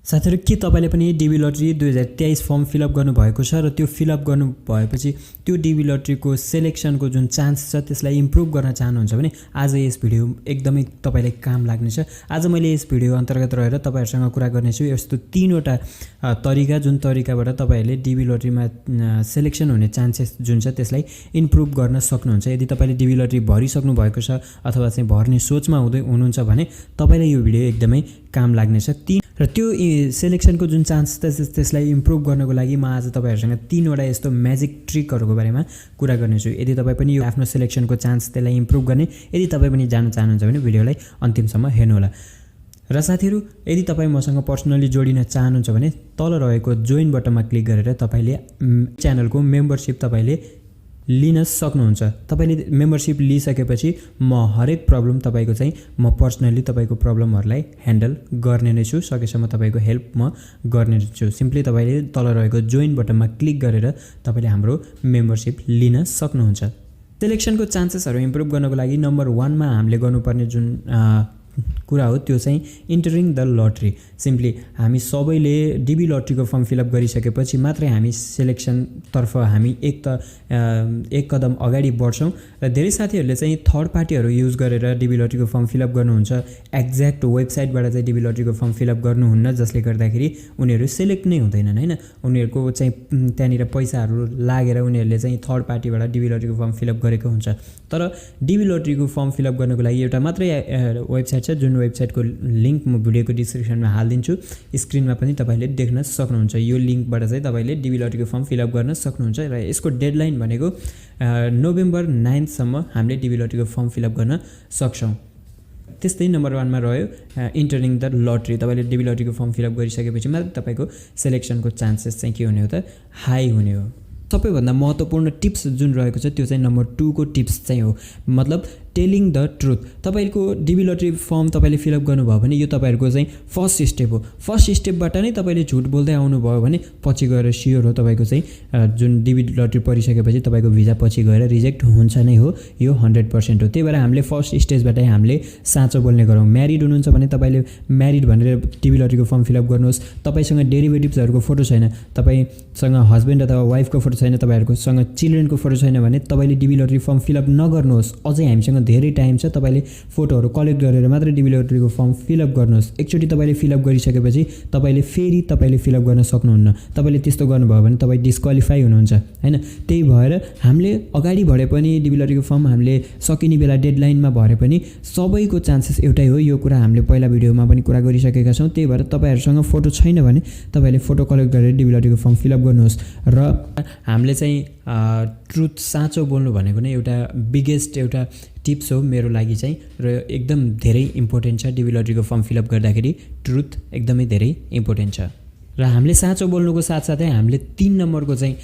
साथीहरु के तपाईले पनि डिबी लटरी 2023 फर्म फिलअप गर्नु भएको छ र त्यो फिलअप गर्नु भएपछि त्यो डिबी लटरीको सिलेक्सनको जुन चान्स छ त्यसलाई इम्प्रुभ गर्न चाहनुहुन्छ भने आज यस भिडियो एकदमै तपाईलाई काम लाग्नेछ। आज मैले यस भिडियो अन्तर्गत रहेर तपाईहरुसँग कुरा गर्ने छु यस्तो तीनवटा तरिका जुन तरिकाबाट तपाईहरुले डिबी लटरीमा सिलेक्सन हुने चान्सेस जुन छ त्यसलाई इम्प्रुभ गर्न सक्नुहुन्छ। यदि तपाईले डिबी लटरी भरिसक्नु भएको छ अथवा चाहिँ भर्ने सोचमा हुनुहुन्छ भने तपाईलाई यो भिडियो एकदमै काम लाग्नेछ। र त्यो सिलेक्सनको जुन चान्स त्यसलाई इम्प्रुभ गर्नको लागि म आज तपाईहरुसँग तीनवटा यस्तो म्याजिक ट्रिकहरुको बारेमा कुरा गर्नेछु। यदि तपाई पनि यो आफ्नो सिलेक्सनको चान्स त्यसलाई इम्प्रुभ गर्ने यदि तपाई पनि जान्न चाहनुहुन्छ भने भिडियोलाई अन्तिमसम्म हेर्नु होला। र साथीहरु यदि तपाई मसँग पर्सनली जोडिन चाहनुहुन्छ भने तल रहेको जोइन बटनमा क्लिक गरेर तपाईले च्यानलको मेम्बरशिप तपाईले लिन सक्नुहुन्छ। तपाईले मेम्बरशिप लिइसकेपछि म हरेक प्रब्लम तपाईको चाहिँ म पर्सनली तपाईको प्रब्लमहरुलाई ह्यान्डल गर्ने नै छु। सकेसम्म तपाईको हेल्प म गर्ने छु। सिम्पली तपाईले तल रहेको जोइन बटनमा क्लिक गरेर तपाईले हाम्रो मेम्बरशिप लिन सक्नुहुन्छ। सिलेक्सनको चान्सेसहरु इम्प्रुभ गर्नको लागि नम्बर 1 मा हामीले गर्नुपर्ने जुन कुरा हो त्यो चाहिँ इन्टरिङ द लटरी। सिम्पली हामी सबैले डिबी लटरीको फर्म फिलअप गरिसकेपछि मात्रै हामी सिलेक्सन तर्फ हामी एक कदम अगाडि बढ्छौं। र धेरै साथीहरुले चाहिँ थर्ड पार्टीहरु युज गरेर डिबी लटरीको फर्म फिलअप गर्नुहुन्छ। एक्ज्याक्ट वेबसाइटबाट चाहिँ डिबी लटरीको फर्म फिलअप गर्नुहुन्न जसले गर्दाखेरि उनीहरु सिलेक्ट नै हुँदैनन् हैन। उनीहरुको चाहिँ त्यहाँनिर पैसाहरु लागेर उनीहरुले चाहिँ थर्ड पार्टीबाट डिबी लटरीको फर्म फिलअप गरेको हुन्छ। तर डिबी लटरीको फर्म फिलअप गर्नको लागि एउटा मात्रै वेबसाइट छ जुन वेबसाइटको लिंक म भिडियोको डिस्क्रिप्सनमा हाल्दिन्छु। स्क्रिनमा पनि तपाईले देख्न सक्नुहुन्छ। यो लिंकबाट चाहिँ तपाईले डिबी लटरीको फर्म फिलअप गर्न सक्नुहुन्छ र यसको डेडलाइन भनेको नोभेम्बर 9 सम्म हामीले डिबी लटरीको फर्म फिलअप गर्न सक्छौं। त्यस्तै नम्बर 1 मा रह्यो इन्टरिङ द लटरी। तपाईले डिबी लटरीको फर्म फिलअप गरिसकेपछि मात्र तपाईको सिलेक्सनको चान्सेस चाहिँ के हुने हो त हाई हुने हो। सबैभन्दा महत्त्वपूर्ण टिप्स जुन रहेको छ त्यो चाहिँ नम्बर 2 को टिप्स चाहिँ हो, मतलब टेलिङ द ट्रुथ। तपाईको डिबी लटरी फर्म तपाईले फिलअप गर्नुभयो भने यो तपाईहरुको चाहिँ फर्स्ट स्टेप हो। फर्स्ट स्टेपबाट नै तपाईले झुट बोल्दै आउनु भयो भने पछि गएर स्योर हो तपाईको चाहिँ जुन डिबी लटरी परिसकेपछि तपाईको भिजा पछि गएर रिजेक्ट हुन्छ नै हो। यो 100% हो। त्यही भएर हामीले फर्स्ट स्टेजबाटै हामीले साँचो बोल्ने गरौँ। म्यारिड हुनुहुन्छ भने तपाईले म्यारिड भनेर डिबी लटरीको फर्म फिलअप गर्नुहोस्। तपाईसँग डेरिभेटिभ्सहरुको फोटो छैन, तपाईसँग हस्बेन्ड अथवा वाइफको फोटो छैन, तपाईहरुकोसँग चिल्ड्रेनको फोटो छैन भने तपाईले डिबी लटरी फर्म फिलअप नगर्नुहोस्। अझै हामीसँग धेरै टाइम छ। तपाईले फोटोहरु कलेक्ट गरेर मात्र डिबी लटरीको फर्म फिलअप गर्नुहोस्। एकचोटी तपाईले फिलअप गरिसकेपछि तपाईले फेरि तपाईले फिलअप गर्न सक्नुहुन्न। तपाईले त्यस्तो गर्नुभयो भने तपाई डिस्क्वालिफाई हुनुहुन्छ हैन। त्यही भएर हामीले अगाडि बढे पनि डिबी लटरीको फर्म हामीले सकिने बेला डेडलाइनमा भरे पनि सबैको चान्सेस एउटै हो। यो कुरा हामीले पहिला भिडियोमा पनि कुरा गरिसकेका छौं। त्यही भएर तपाईहरुसँग फोटो छैन भने तपाईले फोटो कलेक्ट गरेर डिबी लटरीको फर्म फिलअप गर्नुहोस्। र हामीले चाहिँ ट्रुथ साँचो बोल्नु भनेको नै एउटा बिगेस्ट एउटा टिप्स हो मेरो लागि चाहिँ र एकदम धेरै इम्पोर्टेन्ट छ। डिबी लटरीको फर्म फिलअप गर्दाखेरि ट्रुथ एकदमै धेरै इम्पोर्टेन्ट छ। र हामीले साँचो बोल्नुको साथसाथै हामीले 3 नम्बरको चाहिँ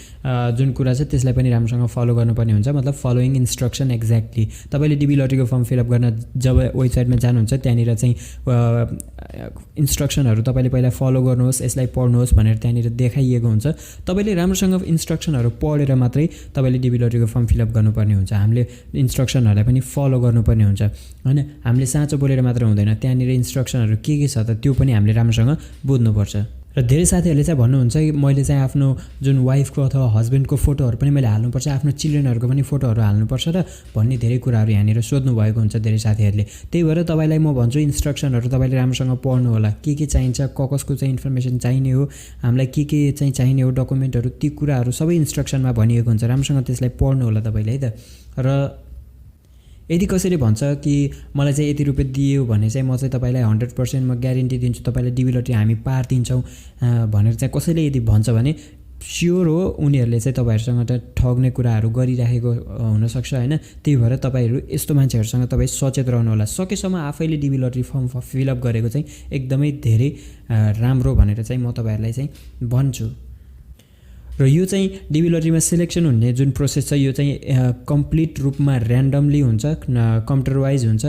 जुन कुरा छ त्यसलाई पनि राम्रोसँग फलो गर्नुपर्ने हुन्छ, मतलब फलोइङ इन्स्ट्रक्सन एक्ज्याक्टली। तपाईले डिबी लटरीको फर्म फिलअप गर्न जब वेबसाइटमा जानुहुन्छ त्यहाँनिर चाहिँ इन्स्ट्रक्सनहरु तपाईले पहिला फलो गर्नुहोस्, यसलाई पढ्नुहोस् भनेर त्यहाँनिर देखाइएको हुन्छ। तपाईले राम्रोसँग इन्स्ट्रक्सनहरु पढेर मात्रै तपाईले डिबी लटरीको फर्म फिलअप गर्नुपर्ने हुन्छ। हामीले इन्स्ट्रक्सनहरुलाई पनि फलो गर्नुपर्ने हुन्छ हैन। हामीले साँचो बोलेर मात्र हुँदैन, त्यहाँनिर इन्स्ट्रक्सनहरु के छ त त्यो पनि हामीले राम्रोसँग बुझ्नुपर्छ। र धेरै साथीहरुले चाहिँ भन्नुहुन्छ कि मैले चाहिँ आफ्नो जुन वाइफको अथवा हस्बेन्डको फोटोहरु पनि मैले हाल्नुपर्छ, आफ्नो चिल्ड्रेनहरुको पनि फोटोहरु हाल्नुपर्छ र भन्ने धेरै कुराहरु यहाँनिर सोध्नु भएको हुन्छ धेरै साथीहरुले। त्यही भएर तपाईलाई म भन्छु इन्स्ट्रक्सनहरु तपाईले राम्रोसँग पढ्नु होला। के चाहिन्छ, कसको चाहिँ इन्फर्मेसन चाहिने हो, हामीलाई के चाहिँ चाहिने हो, डकुमेन्टहरु, ती कुराहरु सबै इन्स्ट्रक्सनमा भनिएको हुन्छ। राम्रोसँग त्यसलाई पढ्नु होला तपाईले है त। र यदि कसैले भन्छ कि मलाई चाहिँ यति रुपैयाँ दियो भने चाहिँ म चाहिँ तपाईलाई 100% म ग्यारेन्टी दिन्छु तपाईलाई डिबी लटरी हामी पार्दिन्छौँ भनेर चाहिँ कसैले यदि भन्छ भने स्योर हो उनीहरुले चाहिँ तपाईहरुसँग त ठग्ने कुराहरु गरिराखेको हुन सक्छ हैन। त्यही भएर तपाईहरु यस्तो मान्छेहरुसँग तपाई सचेत रहनु होला। सकेसम्म आफैले डिबी लटरी फर्म फिलअप गरेको चाहिँ एकदमै धेरै राम्रो भनेर चाहिँ म तपाईहरुलाई चाहिँ भन्छु। र यो चाहिँ डिबी लटरीमा सिलेक्सन हुने जुन प्रोसेस छ यो चाहिँ कम्प्लिट रूपमा र्यान्डमली हुन्छ, कम्प्युटर वाइज हुन्छ।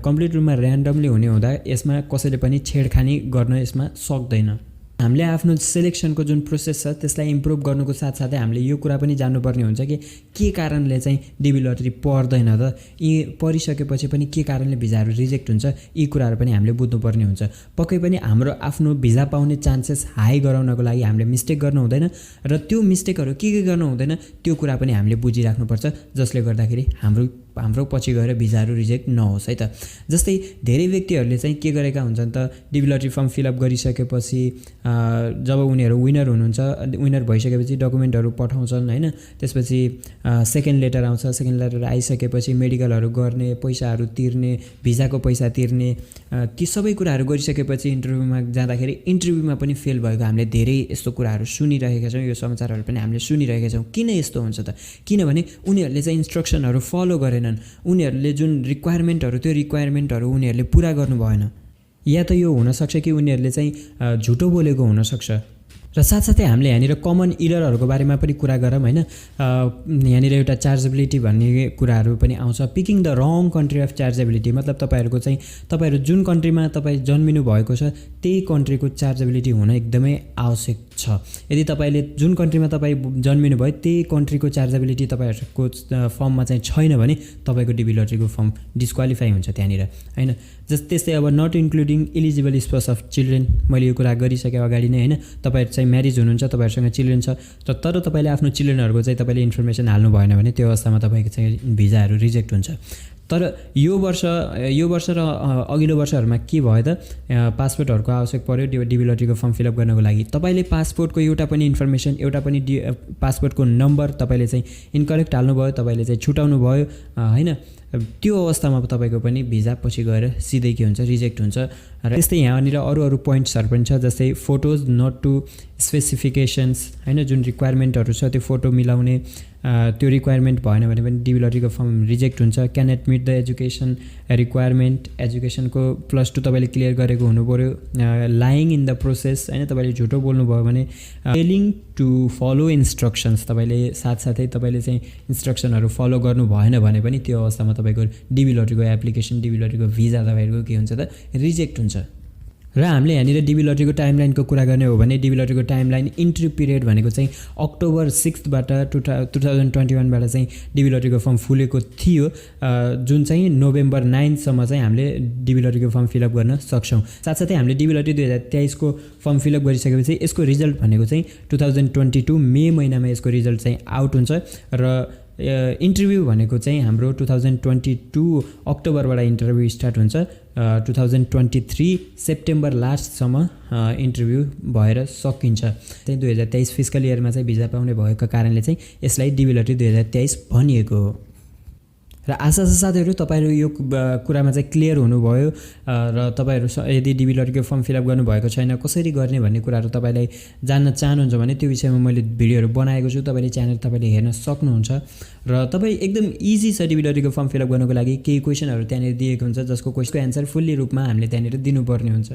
कम्प्लिट रूपमा र्यान्डमली हुने हुँदा यसमा कसैले पनि छेडखानी गर्न यसमा सक्दैन। हामीले आफ्नो सिलेक्सनको जुन प्रोसेस छ त्यसलाई इम्प्रुभ गर्नुको साथसाथै हामीले यो कुरा पनि जान्नुपर्ने हुन्छ कि के कारणले चाहिँ डिबी लटरी पर्दैन त, यी परिसकेपछि पनि के कारणले भिजाहरू रिजेक्ट हुन्छ, यी कुराहरू पनि हामीले बुझ्नुपर्ने हुन्छ। पक्कै पनि हाम्रो आफ्नो भिजा पाउने चान्सेस हाई गराउनको लागि हामीले मिस्टेक गर्नु हुँदैन र त्यो मिस्टेकहरू के गर्नु हुँदैन त्यो कुरा पनि हामीले बुझिराख्नुपर्छ, जसले गर्दाखेरि हाम्रो पछि गएर भिजाहरू रिजेक्ट नहोस् है त। जस्तै धेरै व्यक्तिहरूले चाहिँ के गरेका हुन्छन् त, डिबी लटरी फर्म फिलअप गरिसकेपछि जब उनीहरू विनर हुनुहुन्छ, विनर भइसकेपछि डकुमेन्टहरू पठाउँछन् होइन, त्यसपछि सेकेन्ड लेटर आउँछ, सेकेन्ड लेटर आइसकेपछि मेडिकलहरू गर्ने, पैसाहरू तिर्ने, भिजाको पैसा तिर्ने, ती सबै कुराहरू गरिसकेपछि इन्टरभ्यूमा जाँदाखेरि इन्टरभ्यूमा पनि फेल भएको हामीले धेरै यस्तो कुराहरू सुनिरहेका छौँ, यो समाचारहरू पनि हामीले सुनिरहेका छौँ। किन यस्तो हुन्छ त? किनभने उनीहरूले चाहिँ इन्स्ट्रक्सनहरू फलो गरेनन्, उनीहरूले जुन रिक्वायरमेन्टहरू त्यो रिक्वायरमेन्टहरू उनीहरूले पुरा गर्नु भएन, या त यो हुनसक्छ कि उनीहरूले चाहिँ झुटो बोलेको हुनसक्छ। र साथसाथै हामीले यहाँनिर कमन इररहरूको बारेमा पनि कुरा गरौँ होइन। यहाँनिर एउटा चार्जेबिलिटी भन्ने कुराहरू पनि आउँछ। Picking the wrong country of chargeability मतलब तपाईँहरू जुन कन्ट्रीमा तपाईँ जन्मिनु भएको छ त्यही कन्ट्रीको चार्जेबिलिटी हुन एकदमै आवश्यक छ। यदि तपाईँले जुन कन्ट्रीमा तपाईँ जन्मिनु भयो त्यही कन्ट्रीको चार्जेबिलिटी तपाईँहरूको फर्ममा चाहिँ छैन भने तपाईँको डिबी लटरीको फर्म डिस्क्वालिफाई हुन्छ त्यहाँनिर होइन। त्यस्तै अब not including eligible spouse of children, मैले यो कुरा गरिसकेँ अगाडि नै होइन। तपाईँहरू चाहिँ म्यारिज हुनुहुन्छ, तपाईँहरूसँग चिल्ड्रेन छ तर तपाईँले आफ्नो चिल्ड्रेनहरूको चाहिँ तपाईँले इन्फर्मेसन हाल्नु भएन भने त्यो अवस्थामा तपाईँको चाहिँ भिजाहरू रिजेक्ट हुन्छ। तर यो वर्ष र अघिल्लो वर्षहरूमा के भयो त, पासपोर्टहरूको आवश्यक पर्यो डिबी लटरीको फर्म फिलअप गर्नको लागि। तपाईँले पासपोर्टको एउटा पनि इन्फर्मेसन, एउटा पनि पासपोर्टको नम्बर तपाईँले चाहिँ इन्करेक्ट हाल्नुभयो, तपाईँले चाहिँ छुटाउनु भयो होइन, त्यो अवस्थामा तपाईँको पनि भिजा पछि गएर सिधै के हुन्छ, रिजेक्ट हुन्छ। र त्यस्तै यहाँनिर अरू पोइन्ट्सहरू पनि छ, जस्तै फोटोज नट टु स्पेसिफिकेसन्स होइन, जुन रिक्वायरमेन्टहरू छ त्यो फोटो मिलाउने, त्यो रिक्वायरमेन्ट भएन भने पनि डिबी लटरीको फर्म रिजेक्ट हुन्छ। Cannot meet the education requirement, एजुकेसनको +2 तपाईँले क्लियर गरेको हुनु पऱ्यो। लाइङ इन द प्रोसेस होइन, तपाईँले झुटो बोल्नुभयो भने। फेलिङ टु फलो इन्स्ट्रक्सन्स, तपाईँले साथसाथै तपाईँले चाहिँ इन्स्ट्रक्सनहरू फलो गर्नु भएन भने पनि त्यो अवस्थामा तपाईँको डिबी लटरीको एप्लिकेसन, डिबी लटरीको भिजा तपाईँहरूको के हुन्छ त, रिजेक्ट हुन्छ। र हामीले यहाँनिर डिबी लटरीको टाइमलाइनको कुरा गर्ने हो भने डिबी लटरीको टाइमलाइन इन्ट्री पिरियड भनेको चाहिँ अक्टोबर 6बाट 2021बाट चाहिँ डिबी लटरीको फर्म फुलेको थियो, जुन चाहिँ नोभेम्बर 9सम्म चाहिँ हामीले डिबी लटरीको फर्म फिलअप गर्न सक्छौँ। साथसाथै हामीले डिबी लटरी 2023को फर्म फिलअप गरिसकेपछि यसको रिजल्ट भनेको चाहिँ 2022 मे महिनामा यसको रिजल्ट चाहिँ आउट हुन्छ र इन्टरभ्यू भनेको चाहिँ हाम्रो 2022 अक्टोबरबाट इन्टरभ्यू स्टार्ट हुन्छ, 2023 सेप्टेम्बर लास्टसम्म इन्टरभ्यू भएर सकिन्छ। चाहिँ 2023 फिस्कल इयरमा चाहिँ भिजा पाउने भएको कारणले चाहिँ यसलाई डिबी लटरी 2023 भनिएको हो। र आशा छ साथीहरू तपाईँहरू यो कुरामा चाहिँ क्लियर हुनुभयो र तपाईँहरू यदि डिबी लटरीको फर्म फिलअप गर्नुभएको छैन, कसरी गर्ने भन्ने कुराहरू तपाईँलाई जान्न चाहनुहुन्छ भने त्यो विषयमा मैले भिडियोहरू बनाएको छु, तपाईँले च्यानल तपाईँले हेर्न सक्नुहुन्छ। र तपाईँ एकदम इजी छ डिबी लटरीको फर्म फिलअप गर्नको लागि। केही क्वेसनहरू त्यहाँनिर दिएको हुन्छ जसको एन्सर फुल्ली रूपमा हामीले त्यहाँनिर दिनुपर्ने हुन्छ।